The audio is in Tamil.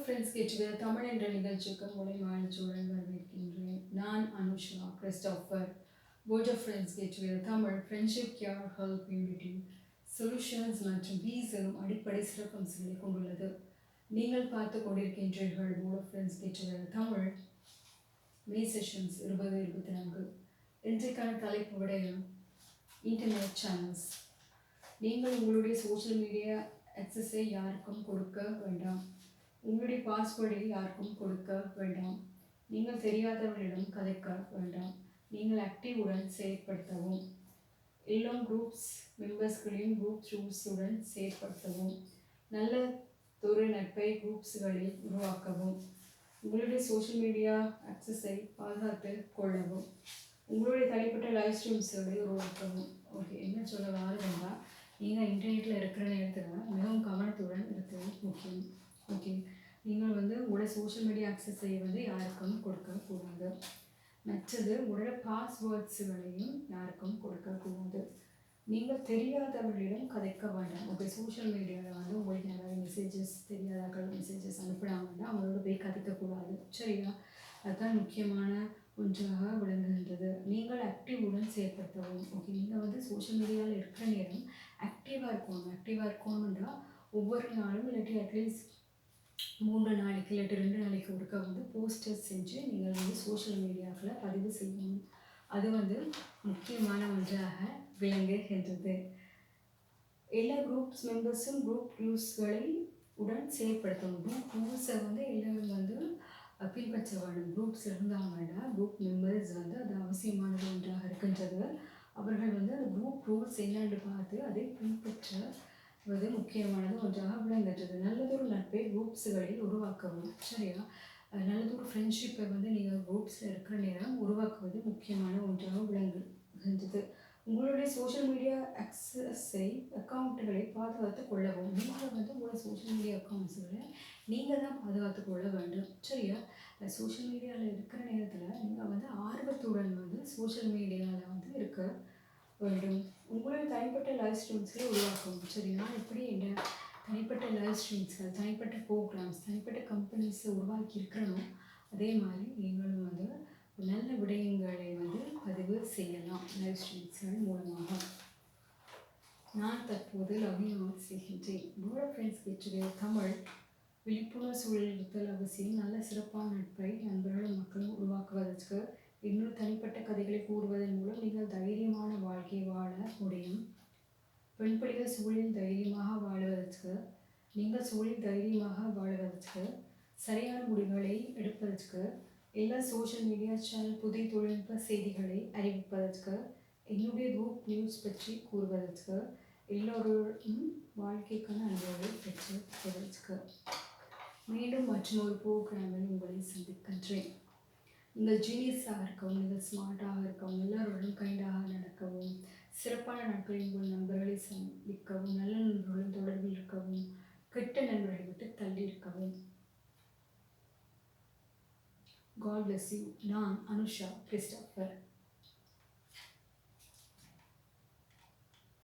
ஃப்ரெண்ட்ஸ் கேட்டுக்கிற தமிழ் என்ற நிகழ்ச்சிக்கு உங்களை மகிழ்ச்சியுடன் வரவேற்கின்றேன். நான் Anusha Christopher. Board of friends கேட்டுக்கிற Tamil friendship, care, help, unity, solutions மற்றும் பீஸ் எனும் அடிப்படை சிறப்பம்சங்களை கொண்டுள்ளது. நீங்கள் பார்த்து கொண்டிருக்கின்றீர்கள் போர்ட் ஆஃப் ஃப்ரெண்ட்ஸ் கேட்டுக்கிற தமிழ் மே செஷன்ஸ் 2024. இன்றைக்கான தலைப்பு விடயம் இன்டர்நெட் சேனல்ஸ். நீங்கள் உங்களுடைய சோஷியல் மீடியா ஆக்சஸை யாருக்கும் கொடுக்க வேண்டாம். உங்களுடைய பாஸ்வேர்டை யாருக்கும் கொடுக்க வேண்டாம். நீங்கள் தெரியாதவர்களிடம் கதைக்க வேண்டாம். நீங்கள் ஆக்டிவுடன் செயற்படுத்தவும். எல்லா குரூப்ஸ் மெம்பர்ஸ்களையும் குரூப் ரூல்ஸுடன் செயற்படுத்தவும். நல்ல நட்பை குரூப்ஸ்களில் உருவாக்கவும். உங்களுடைய சோஷியல் மீடியா ஆக்சஸை பாதுகாத்து கொள்ளவும். உங்களுடைய தனிப்பட்ட லைவ் ஸ்ட்ரீம்ஸ்களை உருவாக்கவும். ஓகே, என்ன சொல்ல வாருன்னா, நீங்கள் இன்டர்நெட்டில் இருக்கிற நேரத்தில் மிகவும் கவனத்துடன் இருக்கிறது முக்கியம். ஓகே, நீங்கள் உங்களோட சோஷியல் மீடியா ஆக்சஸை யாருக்கும் கொடுக்கக்கூடாது. மற்றது உங்களோட பாஸ்வேர்ட்ஸுகளையும் யாருக்கும் கொடுக்கக்கூடாது. நீங்கள் தெரியாதவர்களிடம் கதைக்க வேண்டாம். ஓகே, சோஷியல் மீடியாவில் உங்களுக்கு நிறைய மெசேஜஸ், தெரியாதவர்கள் மெசேஜஸ் அனுப்பினாங்கன்னா அவங்களோட போய் கதைக்கக்கூடாது. சரியா? அதுதான் முக்கியமான ஒன்றாக விளங்குகின்றது. நீங்கள் ஆக்டிவுடன் செயற்படுத்தவும். ஓகே, நீங்கள் சோஷியல் மீடியாவில் இருக்கிற நேரம் ஆக்டிவாக இருக்கணும்னா ஒவ்வொரு நாளும் இல்லாட்டி அட்லீஸ்ட் 3 நாளைக்கு இல்லாட்டி 2 நாளைக்கு ஒருக்கா போஸ்டர்ஸ் செஞ்சு நீங்கள் சோஷியல் மீடியாவில் பதிவு செய்யணும். அது முக்கியமான ஒன்றாக விளங்குகின்றது. எல்லா குரூப்ஸ் மெம்பர்ஸும் குரூப் ரூல்ஸ்களை உடன் செயற்படுத்தணும். குரூப் ரூல்ஸை எல்லோரும் பின்பற்ற வேண்டும். குரூப்ஸ் இருந்தாங்கன்னா குரூப் மெம்பர்ஸ் அது அவசியமானது ஒன்றாக இருக்கின்றது. அவர்கள் அந்த குரூப் ரூல்ஸ் என்னென்று பார்த்து அதை பின்பற்றுவது முக்கியமானது ஒன்றாக விளங்குகின்றது. நல்லதொரு நட்பை குரூப்ஸுகளில் உருவாக்கவும். சரியா? நல்லதொரு ஃப்ரெண்ட்ஷிப்பை நீங்கள் குரூப்ஸில் இருக்கிற நேரம் உருவாக்குவது முக்கியமான ஒன்றாக விளங்குகின்றது. உங்களுடைய சோஷியல் மீடியா அக்கௌண்ட்டுகளை பாதுகாத்து கொள்ளவும். நீங்கள் உங்களோட சோஷியல் மீடியா அக்கௌண்ட்ஸுகளை நீங்கள் தான் பாதுகாத்து கொள்ள வேண்டும். சரியா? சோஷியல் மீடியாவில் இருக்கிற நேரத்தில் நீங்கள் ஆர்வத்துடன் சோஷியல் மீடியாவில் இருக்க வேண்டும். உங்களுடைய தனிப்பட்ட லைவ் ஸ்ட்ரீம்ஸ்களை உருவாக்கவும். சரியா? எப்படி என்ற தனிப்பட்ட லைவ் ஸ்ட்ரீம்ஸ்கள், தனிப்பட்ட ப்ரோக்ராம்ஸ், தனிப்பட்ட கம்பெனிஸை உருவாக்கி இருக்கிறனும் அதே மாதிரி நீங்களும் நல்ல விடயங்களை பதிவு செய்யலாம் லைவ் ஸ்ட்ரீம்ஸ்கள் மூலமாக. நான் தற்போது லாகின் செய்கின்றேன். போர்ட் ஃப்ரெண்ட்ஸ் கேட்டுடைய தமிழ் விழிப்புணர்வு சூழல் இருத்தல் அவசியம். நல்ல சிறப்பான நட்பை நண்பர்களும் மக்களும் உருவாக்குவதற்கு இன்னொரு தனிப்பட்ட கதைகளை கூறுவதன் மூலம் நீங்கள் தைரியமான வாழ்க்கை வாழ முடியும். பெண்பிள்ளைகள் சூழலில் தைரியமாக வாழ்வதற்கு, நீங்கள் சூழலில் தைரியமாக வாழ்வதற்கு, சரியான முடிவுகளை எடுப்பதற்கு, எல்லா சோஷியல் மீடியா சேனல் புதிய தொழில்நுட்ப செய்திகளை அறிவிப்பதற்கு, என்னுடைய குரூப் நியூஸ் பற்றி கூறுவதற்கு, எல்லோரும் வாழ்க்கைக்கான அனுபவங்களை பெற்றுவதற்கு. மீண்டும் மற்றொரு ப்ரோக்ராமில் உங்களை சந்திக்கின்றேன். நீங்கள் ஜீனியஸாக இருக்கவும், நீங்கள் ஸ்மார்ட்டாக இருக்கவும், எல்லோருடன் கைண்டாக நடக்கவும், சிறப்பான நாட்களில் உங்கள் நண்பர்களை சந்திக்கவும், நல்ல நண்பர்களுடன் தொடர்பில் இருக்கவும், கெட்ட நண்பர்களை விட்டு தள்ளி இருக்கவும். God bless you. நான் அனுஷா கிறிஸ்டோஃபர்.